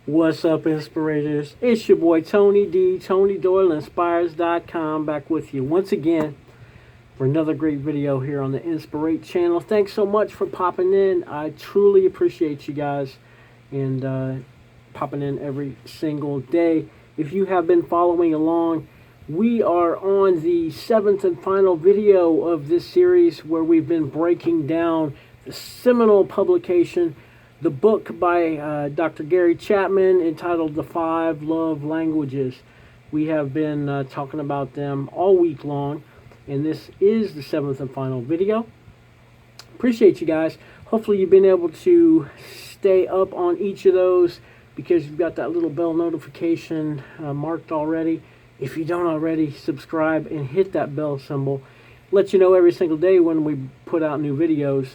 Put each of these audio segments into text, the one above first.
What's up, Inspirators? It's your boy Tony D, Tony Doyle, Inspires.com, back with you once again for another great video here on the Inspirate channel. Thanks so much for popping in. I truly appreciate you guys and popping in every single day. If you have been following along, we are on the 7th and final video of this series where we've been breaking down the seminal publication, the book by Dr. Gary Chapman entitled The 5 Love Languages. We have been talking about them all week long, and this is the 7th and final video. Appreciate you guys. Hopefully you've been able to stay up on each of those because you've got that little bell notification marked already. If you don't already, subscribe and hit that bell symbol. Let you know every single day when we put out new videos.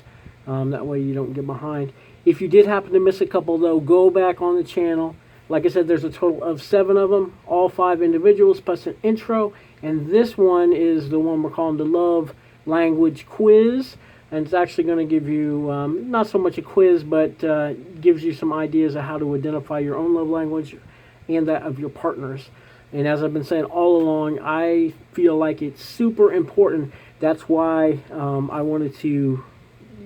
That way you don't get behind. If you did happen to miss a couple, though, go back on the channel. Like I said, there's a total of 7 of them, all 5 individuals plus an intro. And this one is the one we're calling the Love Language Quiz. And it's actually going to give you, not so much a quiz, but gives you some ideas of how to identify your own love language and that of your partner's. And as I've been saying all along, I feel like it's super important. That's why I wanted to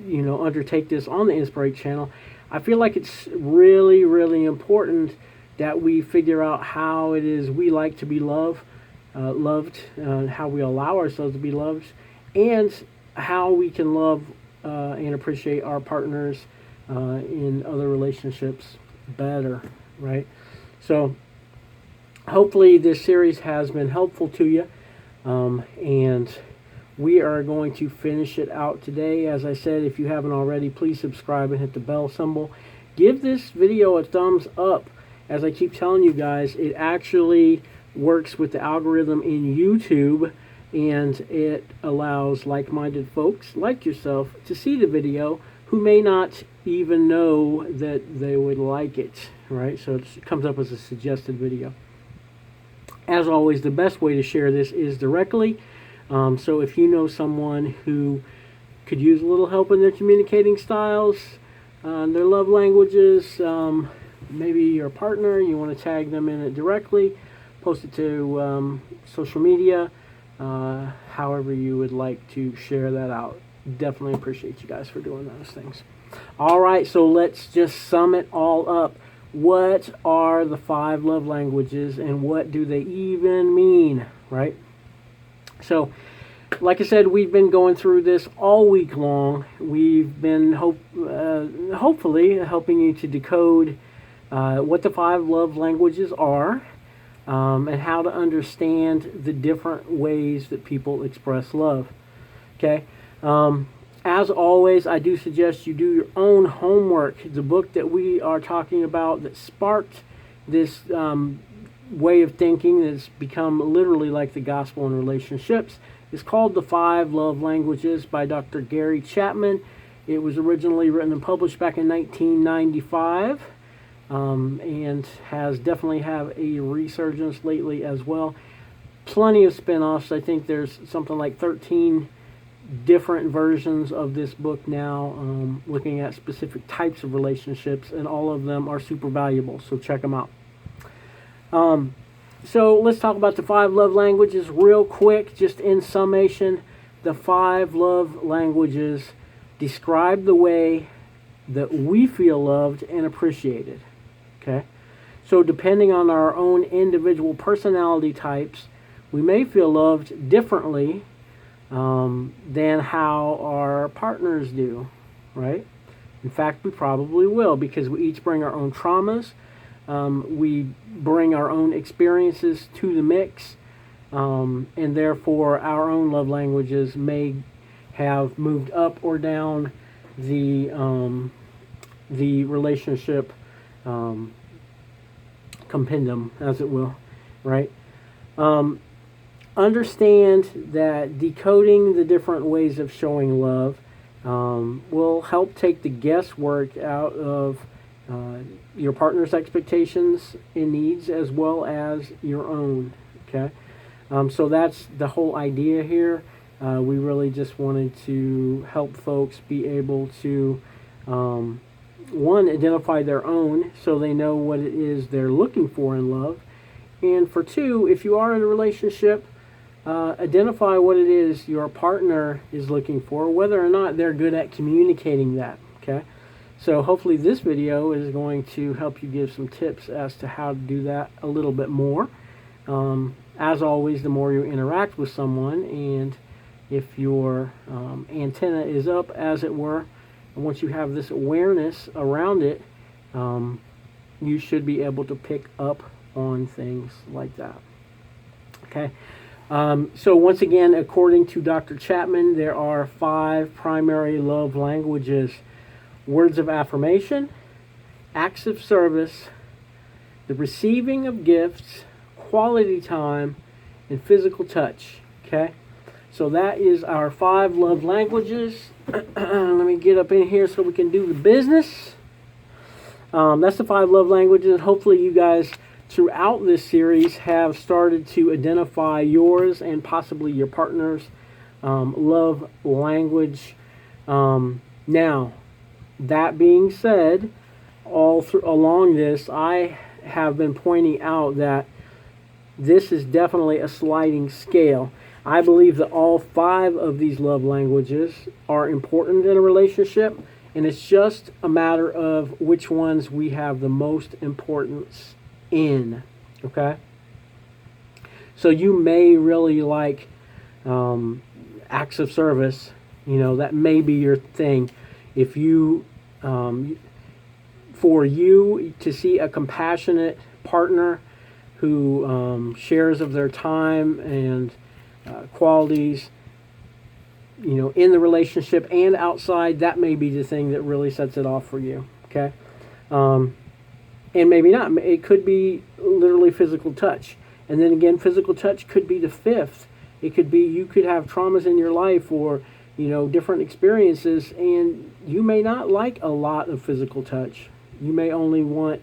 undertake this on the Inspirate channel. I feel like it's really, really important that we figure out how it is we like to be loved, how we allow ourselves to be loved, and how we can love and appreciate our partners in other relationships better, right? So hopefully this series has been helpful to you, and we are going to finish it out today. As I said, if you haven't already, please subscribe and hit the bell symbol. Give this video a thumbs up. As I keep telling you guys, it actually works with the algorithm in YouTube, and it allows like-minded folks like yourself to see the video who may not even know that they would like it, right? So it comes up as a suggested video. As always, the best way to share this is directly. So if you know someone who could use a little help in their communicating styles, their love languages, maybe your partner, you want to tag them in it directly, post it to social media, however you would like to share that out. Definitely appreciate you guys for doing those things. All right, so let's just sum it all up. What are the 5 love languages and what do they even mean, right? So, like I said, we've been going through this all week long. We've been hopefully helping you to decode what the 5 love languages are and how to understand the different ways that people express love. Okay? As always, I do suggest you do your own homework. The book that we are talking about that sparked this way of thinking that's become literally like the gospel in relationships is called The 5 Love Languages by Dr. Gary Chapman. It was originally written and published back in 1995 and has definitely had a resurgence lately as well. Plenty of spin-offs. I think there's something like 13 different versions of this book now, looking at specific types of relationships, and all of them are super valuable, so check them out. So let's talk about the 5 love languages real quick. Just in summation, the 5 love languages describe the way that we feel loved and appreciated. Okay? So depending on our own individual personality types, we may feel loved differently than how our partners do, right? In fact, we probably will, because we each bring our own traumas. We bring our own experiences to the mix, and therefore our own love languages may have moved up or down the relationship compendium, as it will, right? Understand that decoding the different ways of showing love will help take the guesswork out of your partner's expectations and needs as well as your own. Okay, so that's the whole idea here. We really just wanted to help folks be able to one, identify their own so they know what it is they're looking for in love. And for two, if you are in a relationship, identify what it is your partner is looking for, whether or not they're good at communicating that, okay? So hopefully this video is going to help you give some tips as to how to do that a little bit more. As always, the more you interact with someone, and if your antenna is up, as it were, and once you have this awareness around it, you should be able to pick up on things like that. Okay. So once again, according to Dr. Chapman, there are 5 primary love languages: words of affirmation, acts of service, the receiving of gifts, quality time, and physical touch. Okay, so that is our 5 love languages. Let me get up in here so we can do the business. That's the 5 love languages, and hopefully you guys throughout this series have started to identify yours and possibly your partner's love language. Now, that being said, along this, I have been pointing out that this is definitely a sliding scale. I believe that all 5 of these love languages are important in a relationship, and it's just a matter of which ones we have the most importance in. Okay? So you may really like acts of service. You know, that may be your thing. If you, for you to see a compassionate partner who shares of their time and qualities, you know, in the relationship and outside, that may be the thing that really sets it off for you. Okay? And maybe not. It could be literally physical touch. And then again, physical touch could be the 5th. It could be you could have traumas in your life or, you know, different experiences, and you may not like a lot of physical touch. You may only want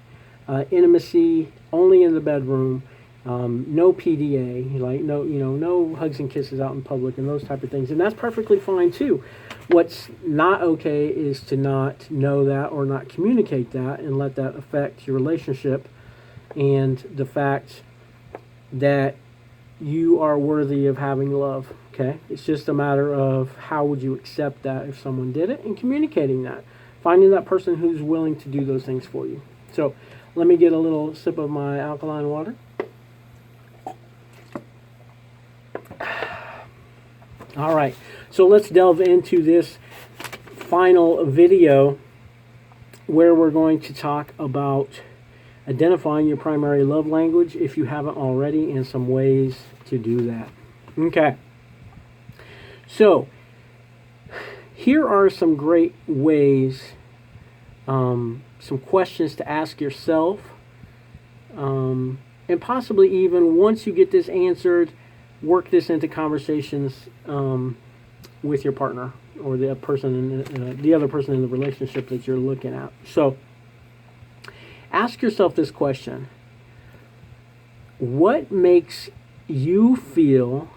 intimacy only in the bedroom, no PDA, like no hugs and kisses out in public and those type of things. And that's perfectly fine too. What's not okay is to not know that or not communicate that and let that affect your relationship and the fact that you are worthy of having love. Okay? It's just a matter of how would you accept that if someone did it, and communicating that. Finding that person who's willing to do those things for you. So let me get a little sip of my alkaline water. All right, so let's delve into this final video where we're going to talk about identifying your primary love language if you haven't already, and some ways to do that. Okay, so here are some great ways, some questions to ask yourself, and possibly even once you get this answered, work this into conversations with your partner or the person, the other person in the relationship that you're looking at. So, ask yourself this question: what makes you feel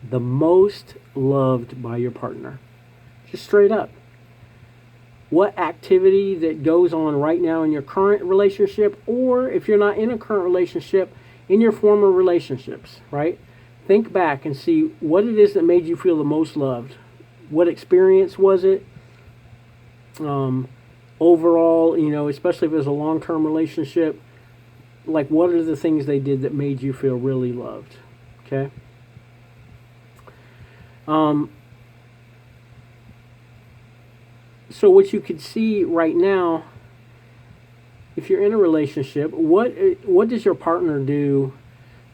the most loved by your partner? Just straight up. What activity that goes on right now in your current relationship, or if you're not in a current relationship, in your former relationships, right? Think back and see what it is that made you feel the most loved. What experience was it? Overall, you know, especially if it was a long-term relationship, like what are the things they did that made you feel really loved? Okay? So what you could see right now, if you're in a relationship, what does your partner do,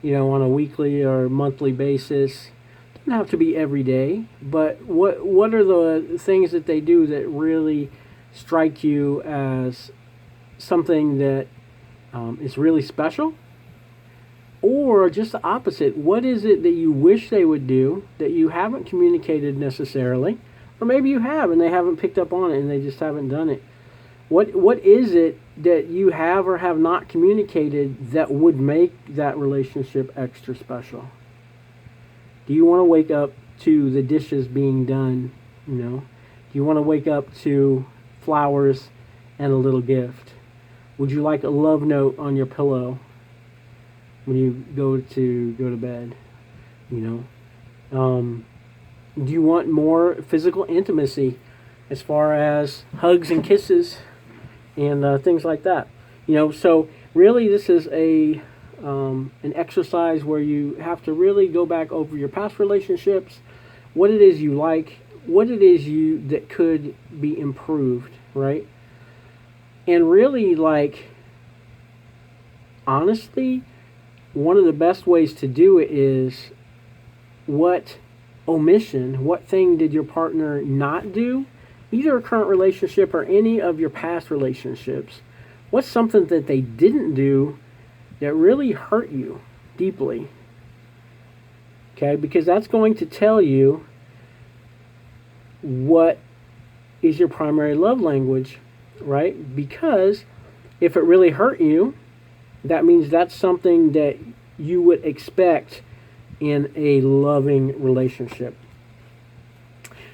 you know, on a weekly or monthly basis? It doesn't have to be every day, but what are the things that they do that really strike you as something that is really special? Or just the opposite, what is it that you wish they would do that you haven't communicated necessarily? Or maybe you have and they haven't picked up on it and they just haven't done it. What is it that you have or have not communicated that would make that relationship extra special? Do you want to wake up to the dishes being done? You know, do you want to wake up to flowers and a little gift? Would you like a love note on your pillow when you go to bed? You know, do you want more physical intimacy as far as hugs and kisses and things like that? You know, so really this is an exercise where you have to really go back over your past relationships, what it is you like, what it is that could be improved, right? And really, like, honestly, one of the best ways to do it is what thing did your partner not do, either a current relationship or any of your past relationships? What's something that they didn't do that really hurt you deeply? Okay, because that's going to tell you what is your primary love language, right? Because if it really hurt you, that means that's something that you would expect in a loving relationship.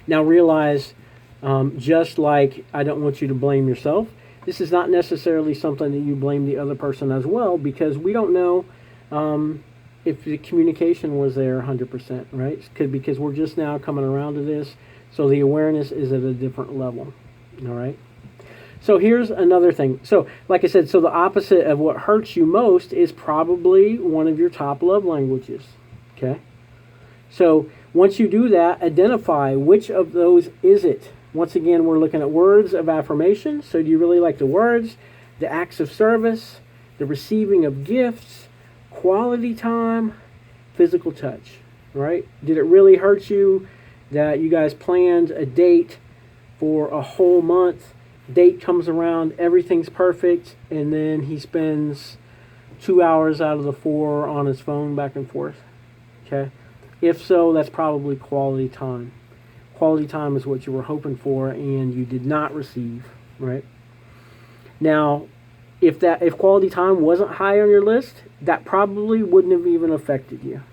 Now realize, just like I don't want you to blame yourself, this is not necessarily something that you blame the other person as well, because we don't know if the communication was there 100%, right? Because we're just now coming around to this, so the awareness is at a different level, all right? So here's another thing. So like I said, so the opposite of what hurts you most is probably one of your top love languages, okay? So once you do that, identify which of those is it. Once again, we're looking at words of affirmation. So do you really like the words, the acts of service, the receiving of gifts, quality time, physical touch, right? Did it really hurt you that you guys planned a date for a whole month? Date comes around, everything's perfect, and then he spends 2 hours out of the 4 on his phone back and forth, okay? If so, that's probably quality time. Quality time is what you were hoping for and you did not receive, right? Now, if quality time wasn't high on your list, that probably wouldn't have even affected you.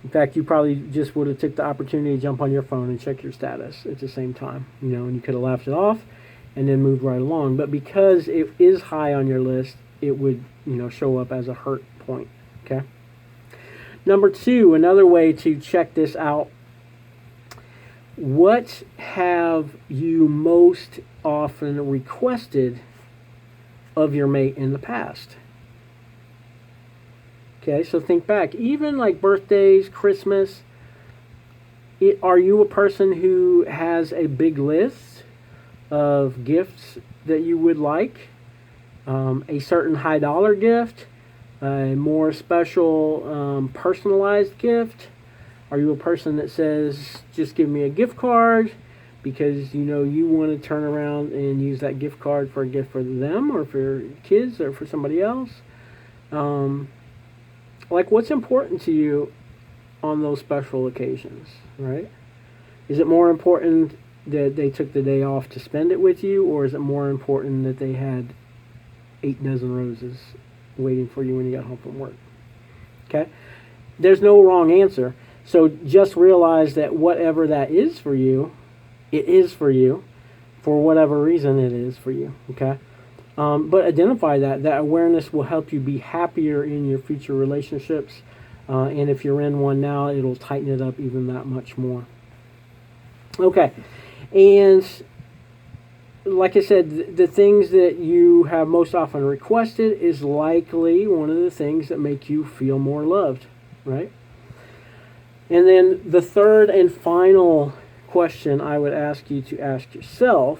In fact, you probably just would have took the opportunity to jump on your phone and check your status at the same time, you know, and you could have laughed it off and then moved right along. But because it is high on your list, it would, you know, show up as a hurt point, okay? Number 2, another way to check this out: what have you most often requested of your mate in the past? Okay, so think back. Even like birthdays, Christmas, are you a person who has a big list of gifts that you would like? A certain high dollar gift? A more special personalized gift? Are you a person that says, just give me a gift card because you know you want to turn around and use that gift card for a gift for them or for your kids or for somebody else? Like, what's important to you on those special occasions, right? Is it more important that they took the day off to spend it with you, or is it more important that they had 8 dozen roses waiting for you when you got home from work? Okay? There's no wrong answer. So just realize that whatever that is for you, it is for you, for whatever reason it is for you, okay? But identify that. That awareness will help you be happier in your future relationships. And if you're in one now, it'll tighten it up even that much more. Okay. And like I said, the things that you have most often requested is likely one of the things that make you feel more loved, right? And then the third and final question I would ask you to ask yourself: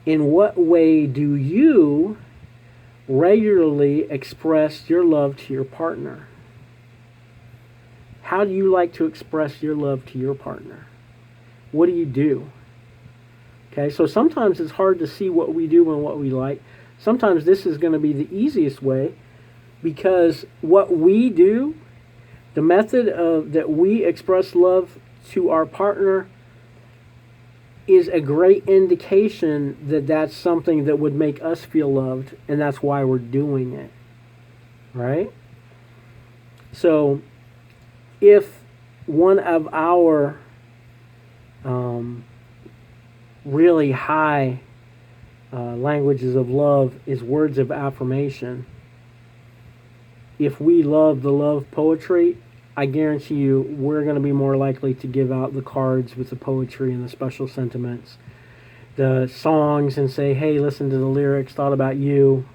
in what way do you regularly express your love to your partner? How do you like to express your love to your partner? What do you do? Okay, so sometimes it's hard to see what we do and what we like. Sometimes this is going to be the easiest way, because what we do, the method that we express love to our partner, is a great indication that that's something that would make us feel loved, and that's why we're doing it, right? So if one of our really high languages of love is words of affirmation. If we love the love poetry, I guarantee you we're going to be more likely to give out the cards with the poetry and the special sentiments, the songs, and say, hey, listen to the lyrics, thought about you.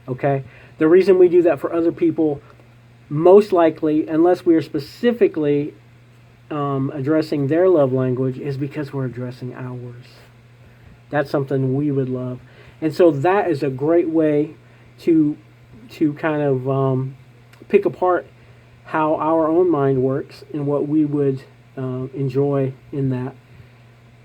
Okay? The reason we do that for other people, most likely, unless we are specifically addressing their love language, is because we're addressing ours. That's something we would love. And so that is a great way to kind of pick apart how our own mind works and what we would enjoy in that.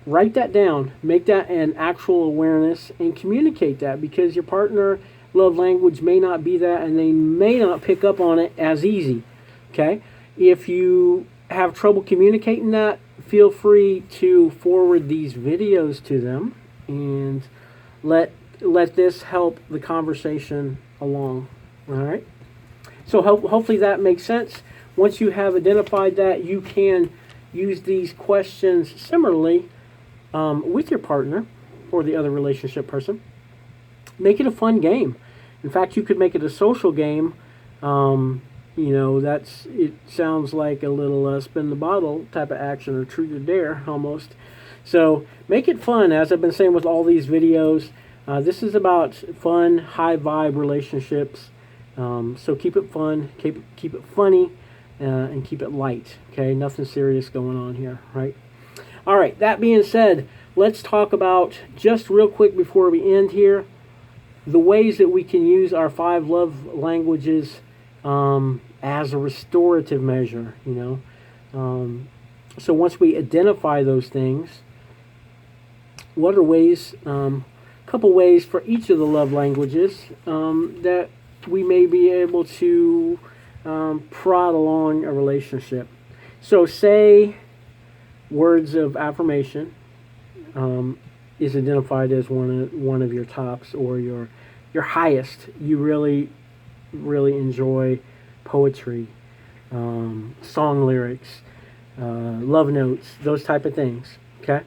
Write that down. Make that an actual awareness and communicate that, because your partner love language may not be that, and they may not pick up on it as easy. Okay? If you have trouble communicating that, feel free to forward these videos to them and let this help the conversation along. All right? So hopefully that makes sense. Once you have identified that, you can use these questions similarly with your partner or the other relationship person. Make it a fun game. In fact, you could make it a social game. It sounds like a little spin the bottle type of action, or truth or dare almost. So make it fun, as I've been saying with all these videos. This is about fun, high vibe relationships. So keep it fun, keep it funny, and keep it light. Okay, nothing serious going on here, right? All right, that being said, let's talk about, just real quick before we end here, the ways that we can use our 5 love languages as a restorative measure, So once we identify those things, what are ways, couple ways for each of the love languages that we may be able to prod along a relationship. So say words of affirmation is identified as one of your tops, or your highest. You really enjoy poetry, song lyrics, love notes, those type of things. Okay.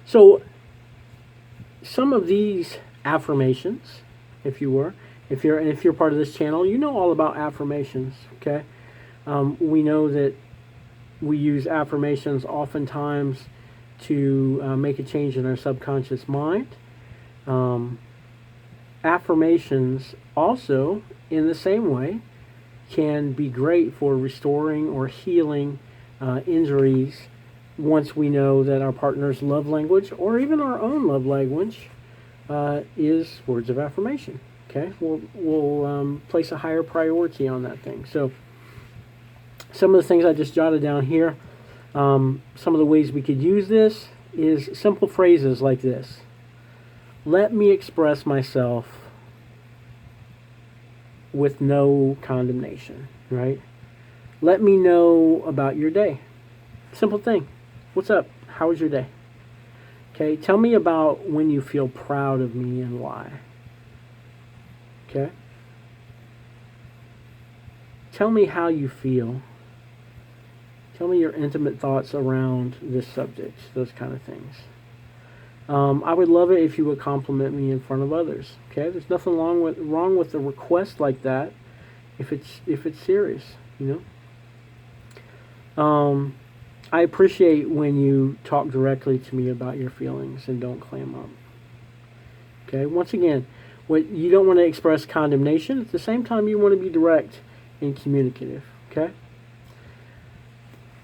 So some of these affirmations, if you're part of this channel, you know all about affirmations. Okay. We know that we use affirmations oftentimes to make a change in our subconscious mind. Affirmations also, in the same way, can be great for restoring or healing injuries once we know that our partner's love language, or even our own love language, is words of affirmation. Okay, we'll place a higher priority on that thing. So some of the things I just jotted down here, some of the ways we could use this is simple phrases like this. Let me express myself with no condemnation, right? Let me know about your day. Simple thing. What's up? How was your day? Okay, tell me about when you feel proud of me and why. Okay? Tell me how you feel. Tell me your intimate thoughts around this subject, those kind of things. I would love it if you would compliment me in front of others. Okay, there's nothing wrong with a request like that, if it's serious, I appreciate when you talk directly to me about your feelings and don't clam up. Okay, once again, you don't want to express condemnation. At the same time, you want to be direct and communicative. Okay.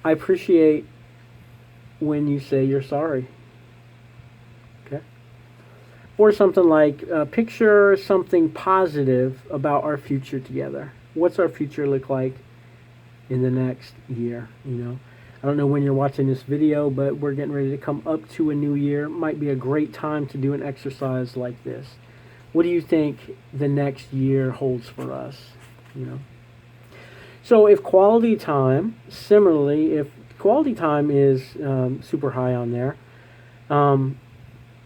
I appreciate when you say you're sorry. Okay. Or something like, picture something positive about our future together. What's our future look like in the next year? I don't know when you're watching this video, but we're getting ready to come up to a new year. Might be a great time to do an exercise like this. What do you think the next year holds for us? So if quality time, similarly, if quality time is super high on there,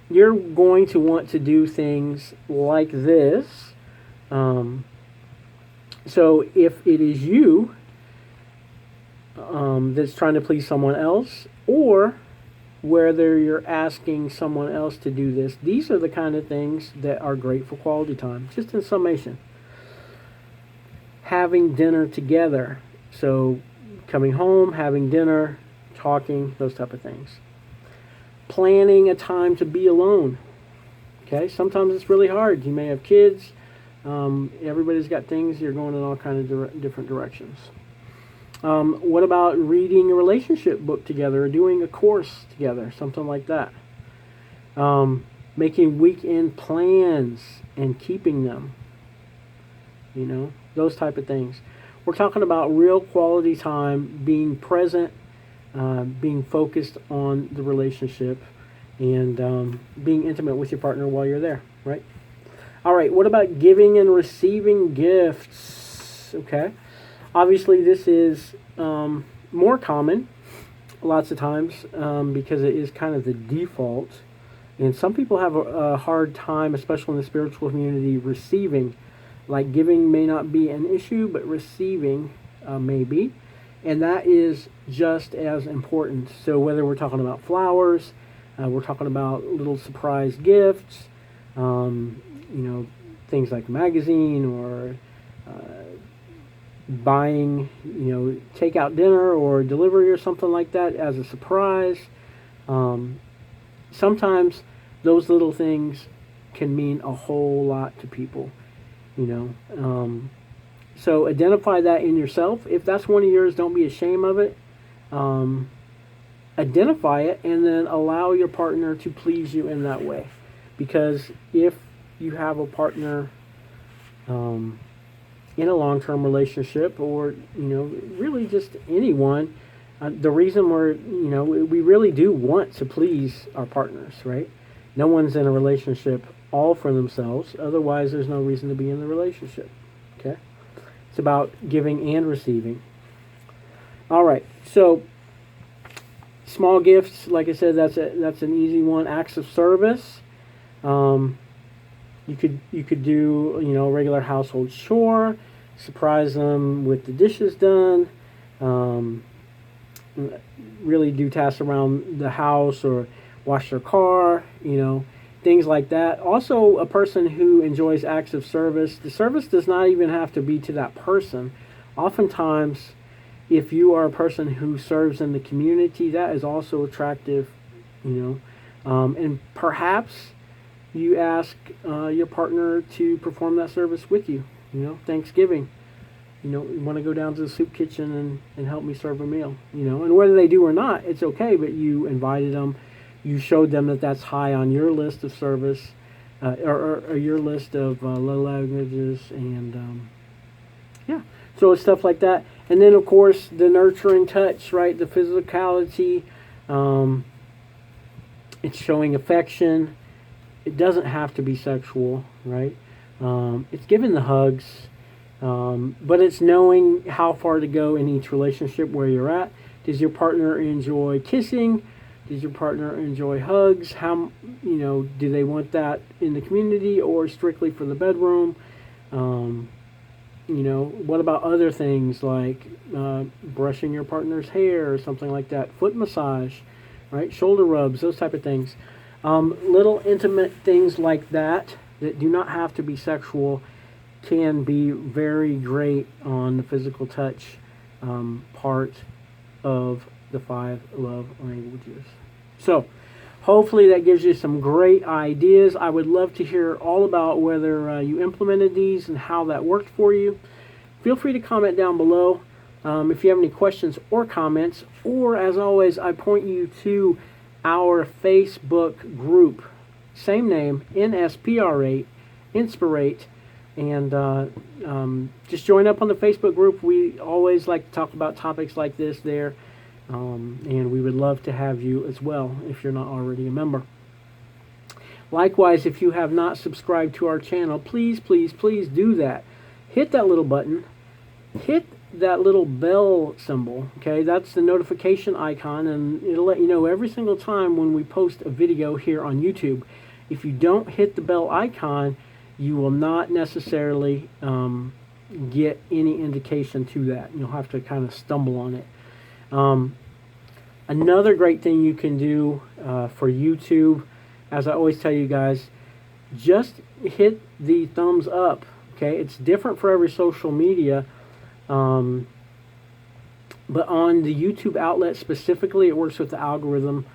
you're going to want to do things like this. So if it is you that's trying to please someone else, or whether you're asking someone else to do this, these are the kind of things that are great for quality time. Just in summation, having dinner together. So coming home, having dinner, talking, those type of things. Planning a time to be alone. Okay, sometimes it's really hard. You may have kids. Everybody's got things. You're going in all kinds of different directions. What about reading a relationship book together or doing a course together, something like that? Making weekend plans and keeping them. You know, those type of things. We're talking about real quality time, being present, being focused on the relationship, and being intimate with your partner while you're there, right? All right, what about giving and receiving gifts? Okay. Obviously, this is more common lots of times because it is kind of the default. And some people have a hard time, especially in the spiritual community, receiving. Like giving may not be an issue, but receiving may be. And that is just as important. So whether we're talking about flowers, we're talking about little surprise gifts, things like a magazine or buying, takeout dinner or delivery or something like that as a surprise. Sometimes those little things can mean a whole lot to people, So identify that in yourself. If that's one of yours, don't be ashamed of it. Identify it and then allow your partner to please you in that way. Because if you have a partner in a long-term relationship or, really just anyone, the reason we really do want to please our partners, right? No one's in a relationship all for themselves. Otherwise, there's no reason to be in the relationship, okay? It's about giving and receiving. All right, so small gifts, like I said, that's an easy one. Acts of service. You could do a regular household chore, surprise them with the dishes done. Really do tasks around the house or wash their car. Things like that. Also, a person who enjoys acts of service. The service does not even have to be to that person. Oftentimes, if you are a person who serves in the community, that is also attractive, and perhaps you ask your partner to perform that service with you. Thanksgiving, you want to go down to the soup kitchen and help me serve a meal, and whether they do or not, it's okay, but you invited them, you showed them that that's high on your list of service, or your list of love languages, and so it's stuff like that. And then, of course, the nurturing touch, right? The physicality. It's showing affection. It doesn't have to be sexual, right? It's giving the hugs. But it's knowing how far to go in each relationship, where you're at. Does your partner enjoy kissing? Does your partner enjoy hugs? How, do they want that in the community or strictly for the bedroom? What about other things like brushing your partner's hair or something like that? Foot massage, right? Shoulder rubs, those type of things. Little intimate things like that do not have to be sexual can be very great on the physical touch part of the 5 love languages. So, hopefully that gives you some great ideas. I would love to hear all about whether you implemented these and how that worked for you. Feel free to comment down below if you have any questions or comments. Or, as always, I point you to our Facebook group. Same name, NSPR8, Inspirate. And just join up on the Facebook group. We always like to talk about topics like this there. And we would love to have you as well if you're not already a member. Likewise, if you have not subscribed to our channel, please, please, please do that. Hit that little button. Hit that little bell symbol. Okay, that's the notification icon, and it'll let you know every single time when we post a video here on YouTube. If you don't hit the bell icon, you will not necessarily get any indication to that. You'll have to kind of stumble on it. Another great thing you can do for YouTube, as I always tell you guys, just hit the thumbs up. Okay, it's different for every social media, but on the YouTube outlet specifically, it works with the algorithm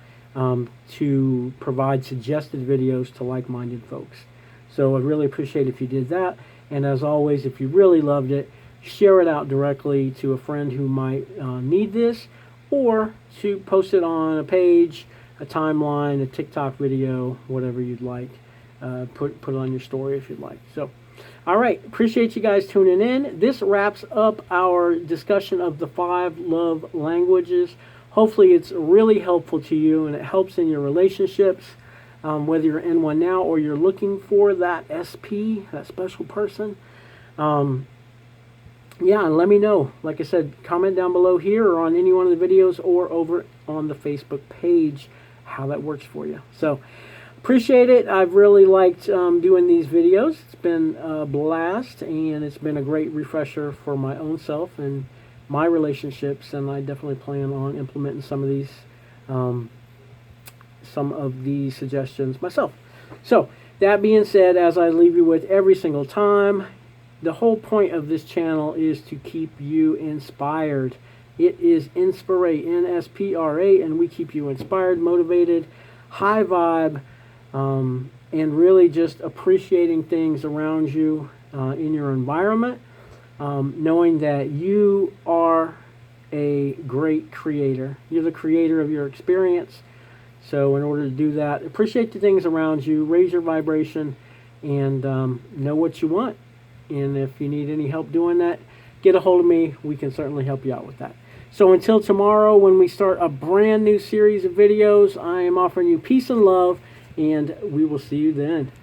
to provide suggested videos to like-minded folks. So I'd really appreciate if you did that. And as always, if you really loved it, share it out directly to a friend who might need this, or to post it on a page, a timeline, a TikTok video, whatever you'd like. Put it on your story if you'd like. So, all right, appreciate you guys tuning in. This wraps up our discussion of the 5 love languages. Hopefully it's really helpful to you and it helps in your relationships, whether you're in one now or you're looking for that SP, that special person. Yeah, and let me know. Like I said, comment down below here or on any one of the videos or over on the Facebook page how that works for you. So, appreciate it. I've really liked doing these videos. It's been a blast, and it's been a great refresher for my own self and my relationships, and I definitely plan on implementing some of these suggestions myself. So, that being said, as I leave you with every single time, the whole point of this channel is to keep you inspired. It is NSPR8, NSPR8, and we keep you inspired, motivated, high vibe, and really just appreciating things around you in your environment, knowing that you are a great creator. You're the creator of your experience. So in order to do that, appreciate the things around you, raise your vibration, and know what you want. And if you need any help doing that, get a hold of me. We can certainly help you out with that. So until tomorrow, when we start a brand new series of videos, I am offering you peace and love, and we will see you then.